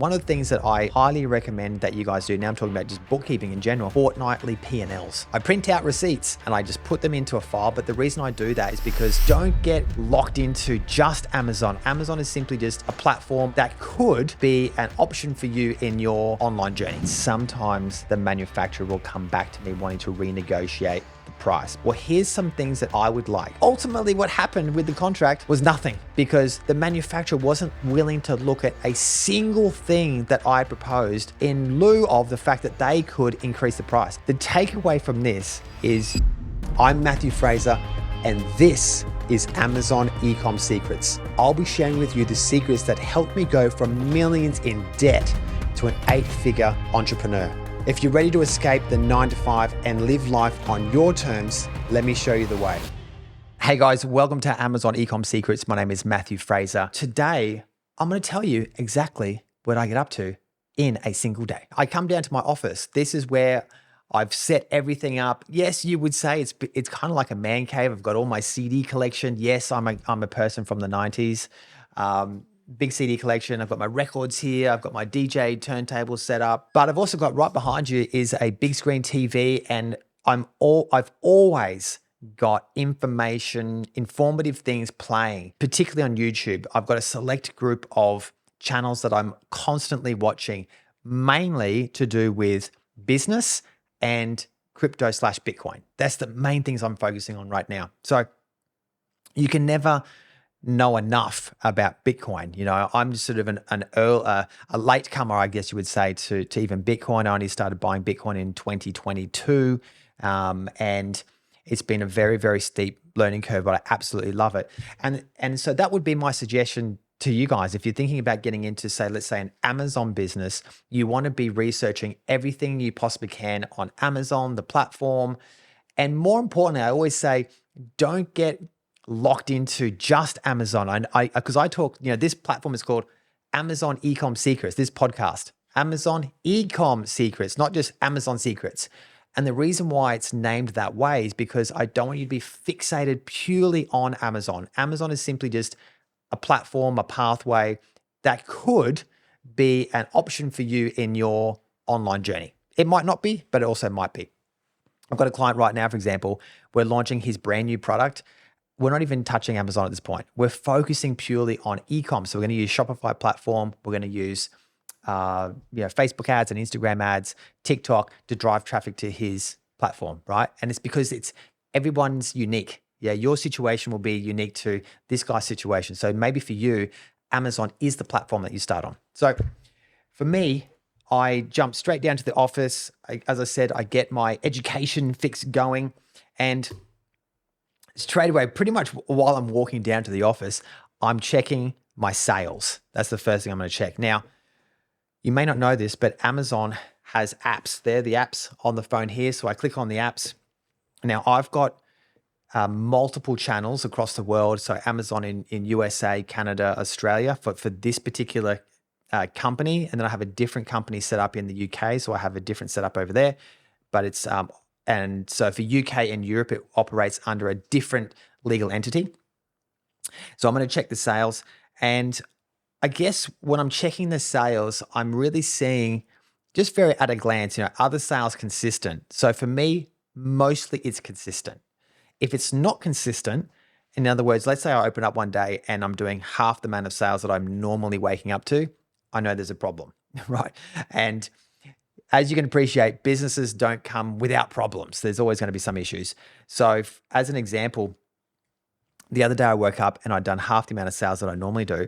One of the things that I highly recommend that you guys do, now I'm talking about just bookkeeping in general, fortnightly P&Ls. I print out receipts and I just put them into a file. But the reason I do that is because don't get locked into just Amazon. Amazon is simply just a platform that could be an option for you in your online journey. Sometimes the manufacturer will come back to me wanting to renegotiate price. Well, here's some things that I would like. Ultimately, what happened with the contract was nothing because the manufacturer wasn't willing to look at a single thing that I proposed in lieu of the fact that they could increase the price. The takeaway from this is I'm Matthew Fraser and this is Amazon Ecom Secrets. I'll be sharing with you the secrets that helped me go from millions in debt to an 8-figure entrepreneur. If you're ready to escape the 9-to-5 and live life on your terms, let me show you the way. Hey guys, welcome to Amazon Ecom Secrets. My name is Matthew Fraser. Today, I'm going to tell you exactly what I get up to in a single day. I come down to my office. This is where I've set everything up. Yes, you would say it's kind of like a man cave. I've got all my CD collection. Yes, I'm a person from the 90s. Big CD collection. I've got my records here. I've got my DJ turntables set up, but I've also got right behind you is a big screen TV, and I've always got informative things playing, particularly on YouTube. I've got a select group of channels that I'm constantly watching, mainly to do with business and crypto/Bitcoin. That's the main things I'm focusing on right now. So you can never know enough about Bitcoin. You know, I'm just sort of a latecomer, I guess you would say, to even Bitcoin. I only started buying Bitcoin in 2022, and it's been a very, very steep learning curve, but I absolutely love it. And so that would be my suggestion to you guys. If you're thinking about getting into, let's say an Amazon business, you want to be researching everything you possibly can on Amazon, the platform. And more importantly, I always say, don't get locked into just Amazon. Because I talk, this platform is called Amazon Ecom Secrets, this podcast, Amazon Ecom Secrets, not just Amazon Secrets. And the reason why it's named that way is because I don't want you to be fixated purely on Amazon. Amazon is simply just a platform, a pathway that could be an option for you in your online journey. It might not be, but it also might be. I've got a client right now, for example, we're launching his brand new product. We're not even touching Amazon at this point. We're focusing purely on e-com. So we're going to use Shopify platform. We're going to use Facebook ads and Instagram ads, TikTok to drive traffic to his platform, right? And it's because everyone's unique. Yeah, your situation will be unique to this guy's situation. So maybe for you, Amazon is the platform that you start on. So for me, I jump straight down to the office. As I said, I get my education fix going, and straight away, pretty much while I'm walking down to the office, I'm checking my sales. That's the first thing I'm going to check. Now, you may not know this, but Amazon has apps. They're the apps on the phone here. So I click on the apps. Now, I've got multiple channels across the world. So Amazon in USA, Canada, Australia for this particular company. And then I have a different company set up in the UK. So I have a different setup over there. But it's and so for UK and Europe, it operates under a different legal entity. So I'm going to check the sales. And I guess when I'm checking the sales, I'm really seeing just very at a glance, are the sales consistent? So for me, mostly it's consistent. If it's not consistent, in other words, let's say I open up one day and I'm doing half the amount of sales that I'm normally waking up to, I know there's a problem, right? And as you can appreciate, businesses don't come without problems. There's always going to be some issues. So as an example, the other day I woke up and I'd done half the amount of sales that I normally do.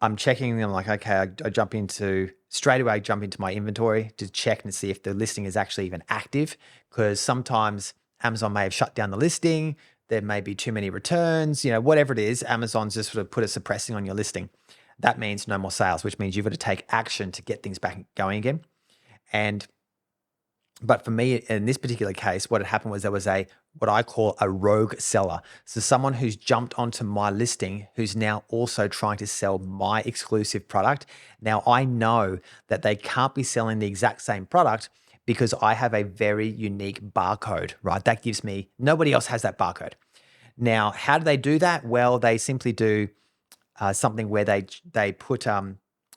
I'm checking them like, okay, I jump into my inventory to check and see if the listing is actually even active, because sometimes Amazon may have shut down the listing. There may be too many returns, whatever it is, Amazon's just sort of put a suppressing on your listing. That means no more sales, which means you've got to take action to get things back going again. But for me, in this particular case, what had happened was there was what I call a rogue seller. So someone who's jumped onto my listing, who's now also trying to sell my exclusive product. Now I know that they can't be selling the exact same product because I have a very unique barcode, right? That gives me, nobody else has that barcode. Now, how do they do that? Well, they simply do something where they put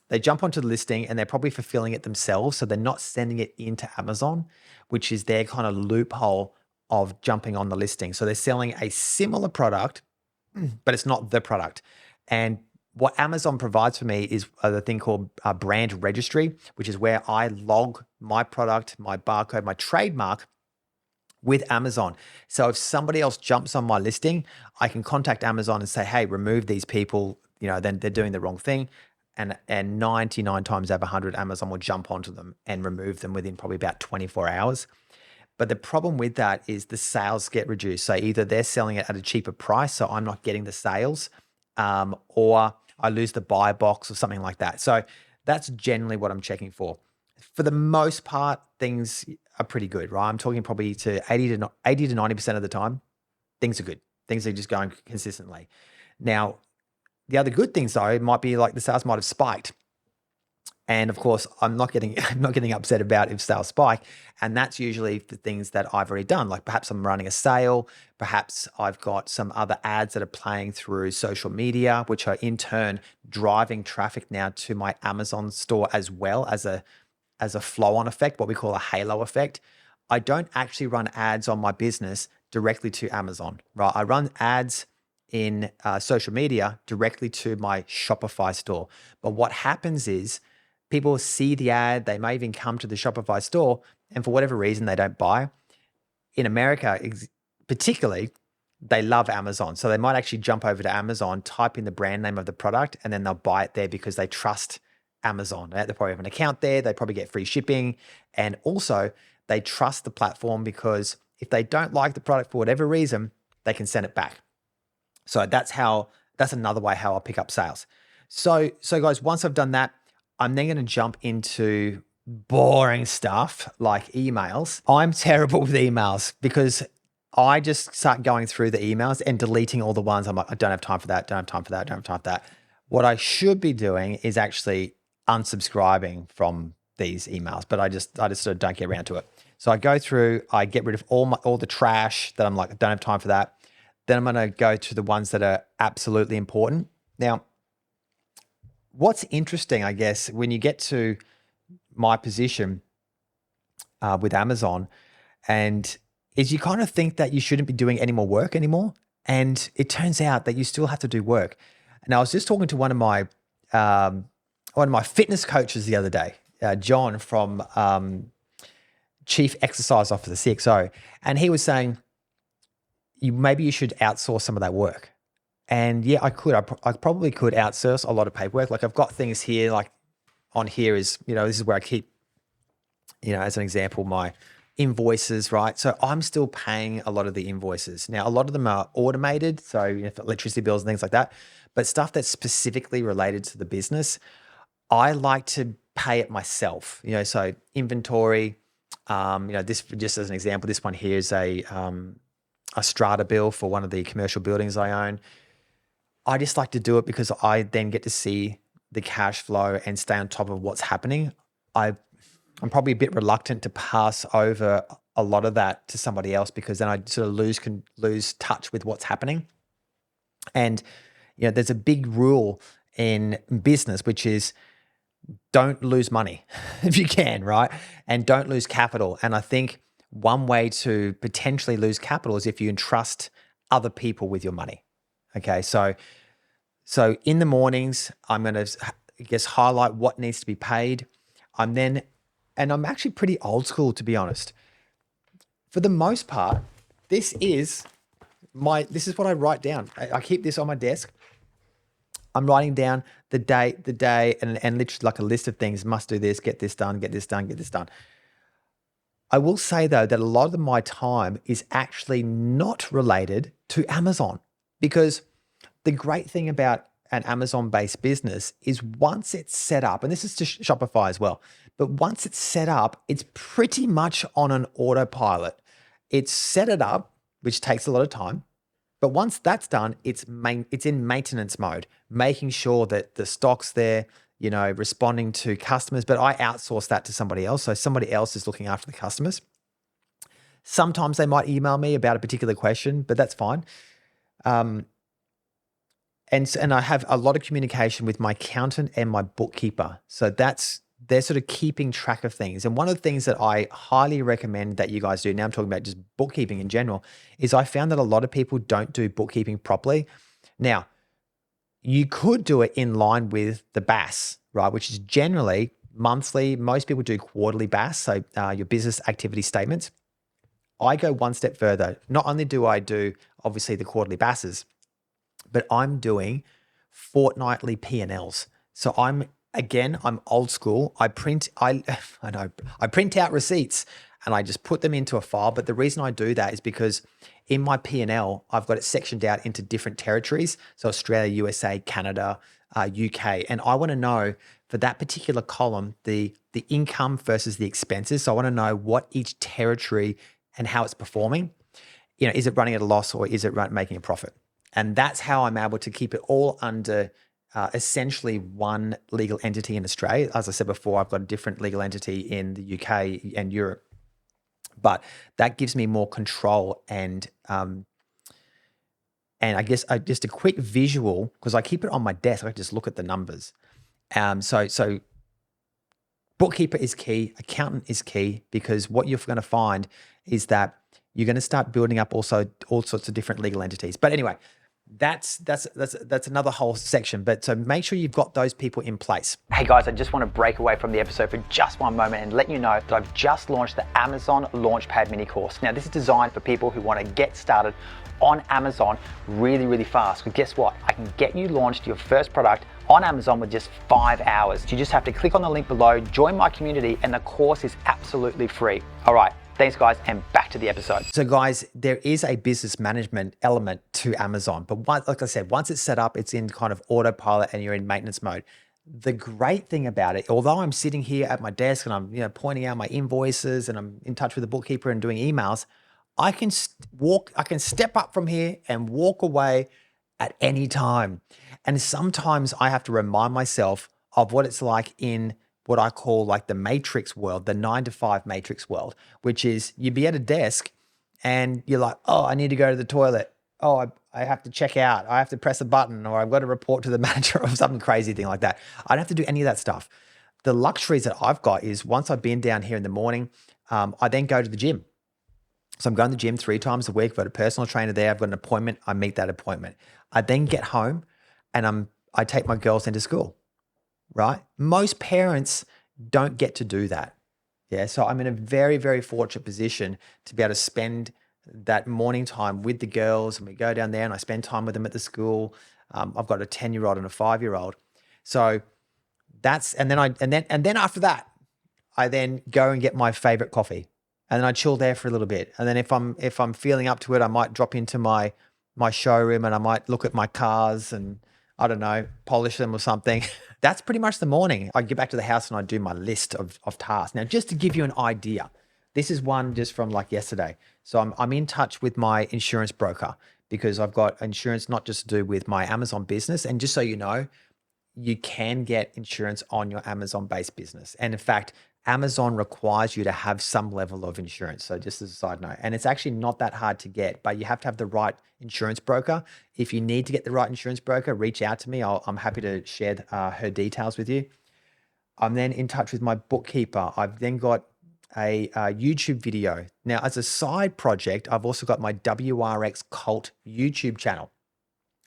They jump onto the listing and they're probably fulfilling it themselves. So they're not sending it into Amazon, which is their kind of loophole of jumping on the listing. So they're selling a similar product, but it's not the product. And what Amazon provides for me is the thing called brand registry, which is where I log my product, my barcode, my trademark with Amazon. So if somebody else jumps on my listing, I can contact Amazon and say, hey, remove these people, then they're doing the wrong thing. And 99 times out of 100, Amazon will jump onto them and remove them within probably about 24 hours. But the problem with that is the sales get reduced. So either they're selling it at a cheaper price, so I'm not getting the sales, or I lose the buy box or something like that. So that's generally what I'm checking for. For the most part, things are pretty good, right? I'm talking probably to 80 to 90% of the time, things are good. Things are just going consistently. Now, the other good things though, it might be like the sales might have spiked. And of course, I'm not getting upset about if sales spike. And that's usually for things that I've already done. Like perhaps I'm running a sale, perhaps I've got some other ads that are playing through social media, which are in turn driving traffic now to my Amazon store as well as a flow-on effect, what we call a halo effect. I don't actually run ads on my business directly to Amazon, right? I run ads in social media directly to my Shopify store. But what happens is people see the ad, they may even come to the Shopify store, and for whatever reason, they don't buy. In America, particularly, they love Amazon. So they might actually jump over to Amazon, type in the brand name of the product, and then they'll buy it there because they trust Amazon. They probably have an account there. They probably get free shipping. And also they trust the platform because if they don't like the product for whatever reason, they can send it back. So that's another way how I'll pick up sales. So guys, once I've done that, I'm then going to jump into boring stuff like emails. I'm terrible with emails because I just start going through the emails and deleting all the ones I'm like, I don't have time for that, don't have time for that, don't have time for that. What I should be doing is actually unsubscribing from these emails, but I just sort of don't get around to it. So I go through, I get rid of all the trash that I'm like, I don't have time for that. Then I'm going to go to the ones that are absolutely important. Now, what's interesting, I guess, when you get to my position with Amazon, and is you kind of think that you shouldn't be doing any more work anymore. And it turns out that you still have to do work. And I was just talking to one of my fitness coaches the other day, John from Chief Exercise Officer, CXO, and he was saying, maybe you should outsource some of that work. And yeah, I could. I probably could outsource a lot of paperwork. Like I've got things here, like on here is, this is where I keep, as an example, my invoices, right? So I'm still paying a lot of the invoices. Now, a lot of them are automated, so for electricity bills and things like that, but stuff that's specifically related to the business, I like to pay it myself, so inventory, this, just as an example, this one here is a strata bill for one of the commercial buildings I own. I just like to do it because I then get to see the cash flow and stay on top of what's happening. I'm probably a bit reluctant to pass over a lot of that to somebody else because then I sort of lose touch with what's happening. And there's a big rule in business, which is don't lose money if you can, right? And don't lose capital. And I think one way to potentially lose capital is if you entrust other people with your money. Okay, so in the mornings, I'm going to, highlight what needs to be paid. And I'm actually pretty old school, to be honest. For the most part, this is what I write down. I keep this on my desk. I'm writing down the day, and literally like a list of things, must do this, get this done, get this done, get this done. I will say though, that a lot of my time is actually not related to Amazon, because the great thing about an Amazon-based business is once it's set up, and this is to Shopify as well, but once it's set up, it's pretty much on an autopilot. It's set it up, which takes a lot of time. But once that's done, it's in maintenance mode, making sure that the stock's there, responding to customers. But I outsource that to somebody else. So somebody else is looking after the customers. Sometimes they might email me about a particular question, but that's fine. And I have a lot of communication with my accountant and my bookkeeper. So they're sort of keeping track of things. And one of the things that I highly recommend that you guys do, now I'm talking about just bookkeeping in general, is I found that a lot of people don't do bookkeeping properly. Now, you could do it in line with the BAS, right? Which is generally monthly. Most people do quarterly BAS, so your business activity statements. I go one step further. Not only do I do obviously the quarterly BASs, but I'm doing fortnightly P&Ls. So I'm old school. I know, I print out receipts and I just put them into a file. But the reason I do that is because in my P&L, I've got it sectioned out into different territories. So Australia, USA, Canada, UK. And I want to know for that particular column, the income versus the expenses. So I want to know what each territory and how it's performing. Is it running at a loss or is it making a profit? And that's how I'm able to keep it all under essentially one legal entity in Australia. As I said before, I've got a different legal entity in the UK and Europe, but that gives me more control and I guess just a quick visual, because I keep it on my desk. I just look at the numbers. So bookkeeper is key, accountant is key, because what you're going to find is that you're going to start building up also all sorts of different legal entities. But anyway, that's another whole section. But so make sure you've got those people in place. Hey guys, I just want to break away from the episode for just one moment and let you know that I've just launched the Amazon Launchpad mini course. Now, this is designed for people who want to get started on Amazon really, really fast. But guess what? I can get you launched your first product on Amazon with just 5 hours. You just have to click on the link below, join my community, and the course is absolutely free. All right. Thanks, guys, and back to the episode. So, guys, there is a business management element to Amazon. But like I said, once it's set up, it's in kind of autopilot and you're in maintenance mode. The great thing about it, although I'm sitting here at my desk and I'm pointing out my invoices and I'm in touch with the bookkeeper and doing emails, I can step up from here and walk away at any time. And sometimes I have to remind myself of what it's like in what I call like the matrix world, the 9-to-5 matrix world, which is you'd be at a desk and you're like, oh, I need to go to the toilet. Oh, I have to check out. I have to press a button, or I've got to report to the manager or something crazy thing like that. I don't have to do any of that stuff. The luxuries that I've got is once I've been down here in the morning, I then go to the gym. So I'm going to the gym 3 times a week. I've got a personal trainer there. I've got an appointment. I meet that appointment. I then get home and I take my girls into school. Right? Most parents don't get to do that. Yeah. So I'm in a very, very fortunate position to be able to spend that morning time with the girls, and we go down there and I spend time with them at the school. I've got a 10-year-old and a 5-year-old. So and then after that, I then go and get my favorite coffee and then I chill there for a little bit. And then if I'm feeling up to it, I might drop into my showroom and I might look at my cars and I don't know, polish them or something. That's pretty much the morning. I get back to the house and I do my list of tasks. Now, just to give you an idea, this is one just from like yesterday. So I'm in touch with my insurance broker because I've got insurance not just to do with my Amazon business. And just so you know, you can get insurance on your Amazon-based business. And in fact, Amazon requires you to have some level of insurance. So just as a side note, and it's actually not that hard to get, but you have to have the right insurance broker. If you need to get the right insurance broker, reach out to me. I'm happy to share her details with you. I'm then in touch with my bookkeeper. I've then got a YouTube video. Now, as a side project, I've also got my WRX Cult YouTube channel.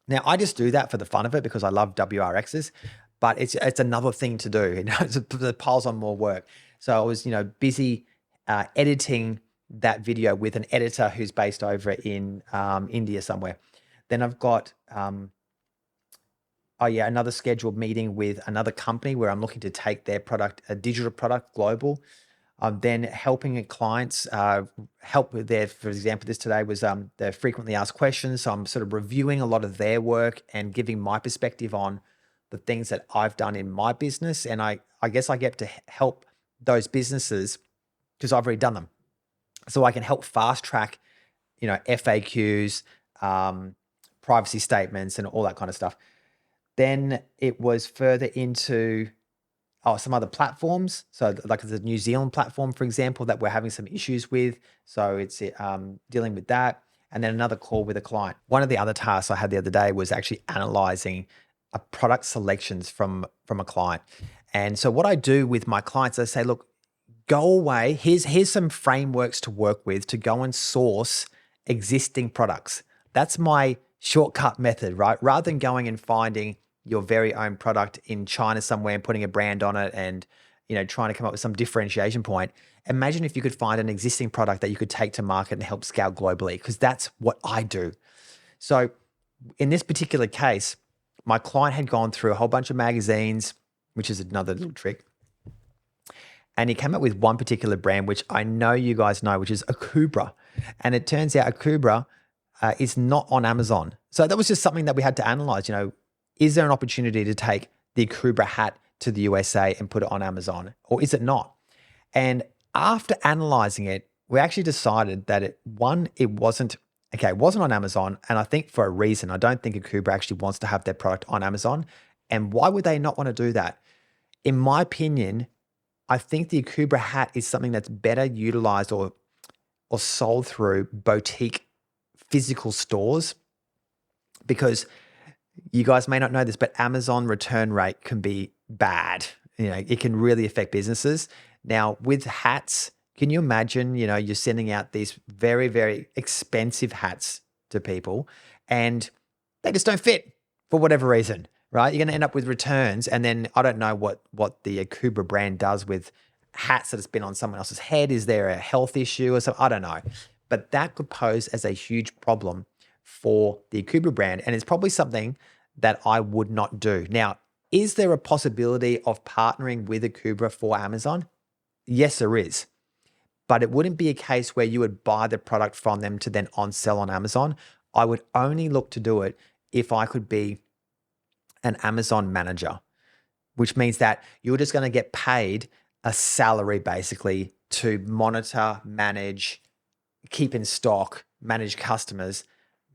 Now, I just do that for the fun of it because I love WRXs, but it's another thing to do. It piles on more work. So I was, busy editing that video with an editor who's based over in India somewhere. Then I've got, another scheduled meeting with another company where I'm looking to take their product, a digital product, global. I'm then helping clients help with their, for example, this today was their frequently asked questions. So I'm sort of reviewing a lot of their work and giving my perspective on the things that I've done in my business. And I guess I get to help those businesses because I've already done them. So I can help fast track, FAQs, privacy statements and all that kind of stuff. Then it was further into some other platforms. So like the New Zealand platform, for example, that we're having some issues with. So it's dealing with that. and then another call with a client. One of the other tasks I had the other day was actually analyzing a product selections from a client. And so what I do with my clients, I say, look, go away. Here's some frameworks to work with to go and source existing products. That's my shortcut method, right? Rather than going and finding your very own product in China somewhere and putting a brand on it and trying to come up with some differentiation point. Imagine if you could find an existing product that you could take to market and help scale globally, because that's what I do. So in this particular case, my client had gone through a whole bunch of magazines, which is another little trick. And he came up with one particular brand, which I know you guys know, which is Akubra. And it turns out Akubra is not on Amazon. So that was just something that we had to analyze. Is there an opportunity to take the Akubra hat to the USA and put it on Amazon, or is it not? And after analyzing it, we actually decided that it wasn't on Amazon. And I think for a reason. I don't think Akubra actually wants to have their product on Amazon. And why would they not want to do that? In my opinion, I think the Akubra hat is something that's better utilized or sold through boutique physical stores, because you guys may not know this, but Amazon return rate can be bad. It can really affect businesses. Now with hats, can you imagine, you're sending out these very, very expensive hats to people and they just don't fit for whatever reason, right? You're going to end up with returns. And then I don't know what the Akubra brand does with hats that has been on someone else's head. Is there a health issue or something? I don't know. But that could pose as a huge problem for the Akubra brand. And it's probably something that I would not do. Now, is there a possibility of partnering with Akubra for Amazon? Yes, there is. But it wouldn't be a case where you would buy the product from them to then on-sell on Amazon. I would only look to do it if I could be an Amazon manager, which means that you're just going to get paid a salary basically to monitor, manage, keep in stock, manage customers,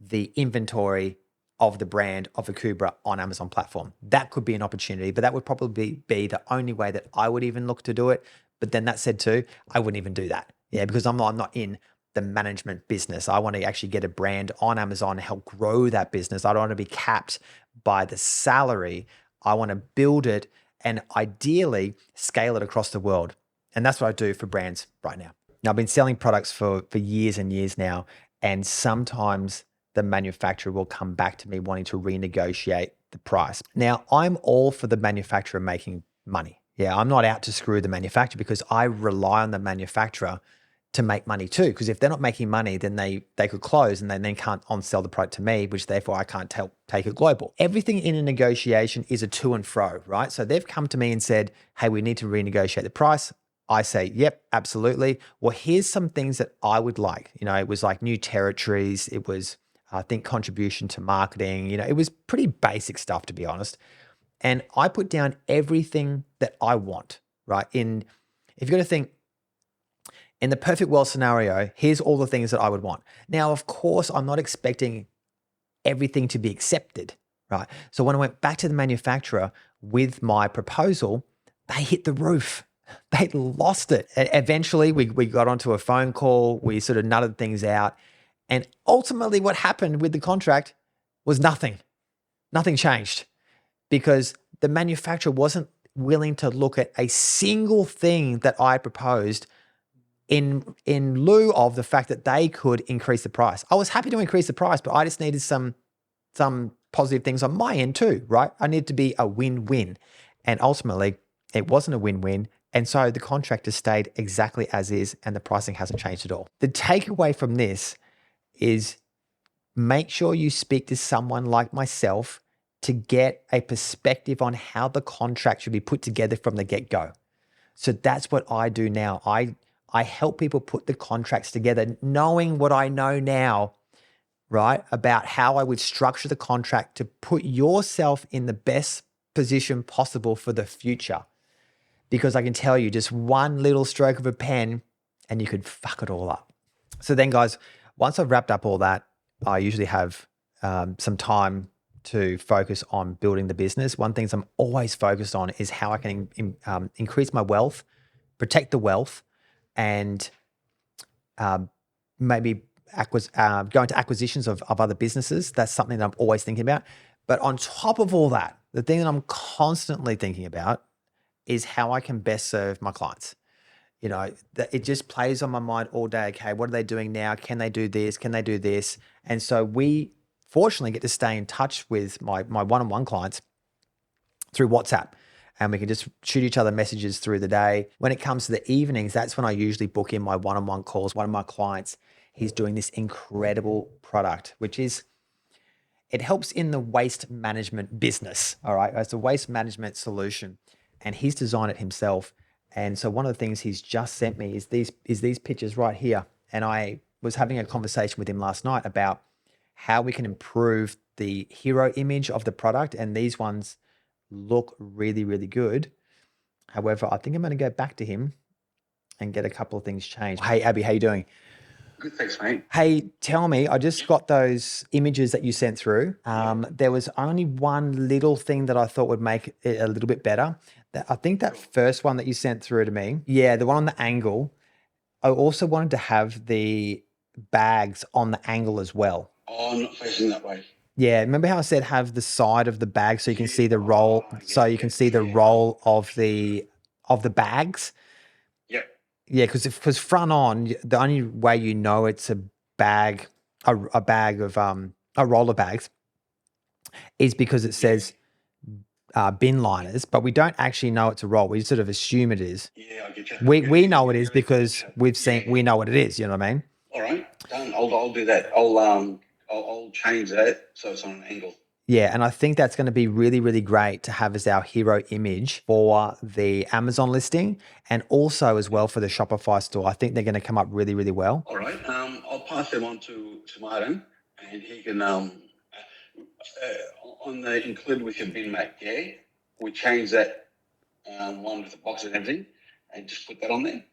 the inventory of the brand of Akubra on Amazon platform. That could be an opportunity, but that would probably be the only way that I would even look to do it. But then that said too, I wouldn't even do that. Yeah, because I'm not in the management business. I want to actually get a brand on Amazon and help grow that business. I don't want to be capped by the salary. I want to build it and ideally scale it across the world. And that's what I do for brands right now. Now, I've been selling products for years and years now, and sometimes the manufacturer will come back to me wanting to renegotiate the price. Now, I'm all for the manufacturer making money. Yeah, I'm not out to screw the manufacturer, because I rely on the manufacturer to make money too. Because if they're not making money, then they could close and they then can't on-sell the product to me, which therefore I can't take it global. Everything in a negotiation is a to and fro, right? So they've come to me and said, hey, we need to renegotiate the price. I say, yep, absolutely. Well, here's some things that I would like. It was like new territories. It was, I think, contribution to marketing. It was pretty basic stuff, to be honest. And I put down everything that I want, right? If you've got to think, in the perfect world scenario, here's all the things that I would want. Now, of course, I'm not expecting everything to be accepted, right? So when I went back to the manufacturer with my proposal, they hit the roof. They lost it. And eventually, we got onto a phone call. We sort of nutted things out. And ultimately, what happened with the contract was nothing. Nothing changed, because the manufacturer wasn't willing to look at a single thing that I proposed in lieu of the fact that they could increase the price. I was happy to increase the price, but I just needed some positive things on my end too, right? I needed to be a win-win. And ultimately, it wasn't a win-win. And so the contract has stayed exactly as is, and the pricing hasn't changed at all. The takeaway from this is, make sure you speak to someone like myself to get a perspective on how the contract should be put together from the get-go. So that's what I do now. I help people put the contracts together, knowing what I know now, right, about how I would structure the contract to put yourself in the best position possible for the future. Because I can tell you, just one little stroke of a pen and you could fuck it all up. So then, guys, once I've wrapped up all that, I usually have some time to focus on building the business. One thing I'm always focused on is how I can increase my wealth, protect the wealth, and maybe go into acquisitions of other businesses. That's something that I'm always thinking about. But on top of all that, the thing that I'm constantly thinking about is how I can best serve my clients. You know, it just plays on my mind all day. Okay, what are they doing now? Can they do this? Can they do this? And so we fortunately get to stay in touch with my one-on-one clients through WhatsApp, and we can just shoot each other messages through the day. When it comes to the evenings, that's when I usually book in my one-on-one calls. One of my clients, he's doing this incredible product, which is, it helps in the waste management business. All right. It's a waste management solution, and he's designed it himself. And so one of the things he's just sent me is these pictures right here. And I was having a conversation with him last night about how we can improve the hero image of the product. And these ones look really, really good. However, I think I'm going to go back to him and get a couple of things changed. Hey, Abby, how you doing? Good, thanks, mate. Hey, tell me, I just got those images that you sent through. There was only one little thing that I thought would make it a little bit better. I think that first one that you sent through to me, yeah, the one on the angle, I also wanted to have the bags on the angle as well. Oh, I'm not facing that way. Yeah, remember how I said have the side of the bag so you can see the roll, so you can see the roll of the bags? Yep. Yeah, because front on, the only way you know it's a bag, a bag of a roll of bags, is because it says bin liners, but we don't actually know it's a roll. We sort of assume it is. Yeah, I get you. We know it is because we know what it is. You know what I mean? All right, done. I'll do that. I'll change that so it's on an angle. Yeah, and I think that's going to be really, really great to have as our hero image for the Amazon listing, and also as well for the Shopify store. I think they're going to come up really, really well. All right. I'll pass them on to Martin, and he can on the include with your bin mate. Yeah, we change that one with the box and everything, and just put that on there.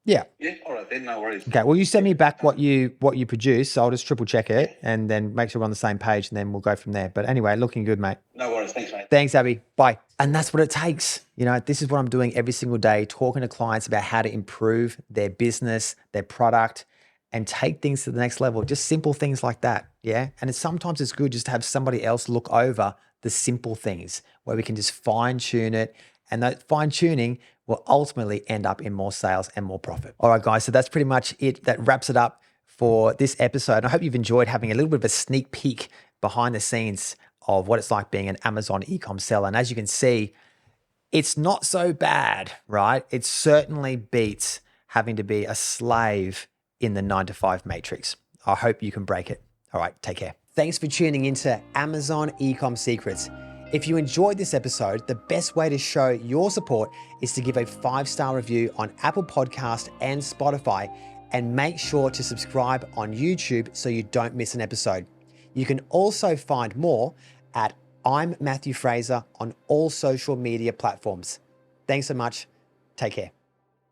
Yeah. Yeah. All right then. No worries. Okay. Well, you send me back what you produce, so I'll just triple check it and then make sure we're on the same page, and then we'll go from there. But anyway, looking good, mate. No worries. Thanks, mate. Thanks, Abby. Bye. And that's what it takes. You know, this is what I'm doing every single day, talking to clients about how to improve their business, their product, and take things to the next level. Just simple things like that. Yeah. And sometimes it's good just to have somebody else look over the simple things where we can just fine tune it. And that fine tuning will ultimately end up in more sales and more profit. All right, guys. So that's pretty much it. That wraps it up for this episode. I hope you've enjoyed having a little bit of a sneak peek behind the scenes of what it's like being an Amazon e-com seller. And as you can see, it's not so bad, right? It certainly beats having to be a slave in the 9-to-5 matrix. I hope you can break it. All right, take care. Thanks for tuning into Amazon e-com Secrets. If you enjoyed this episode, the best way to show your support is to give a 5-star review on Apple Podcast and Spotify, and make sure to subscribe on YouTube so you don't miss an episode. You can also find more at I'm Matthew Fraser on all social media platforms. Thanks so much. Take care.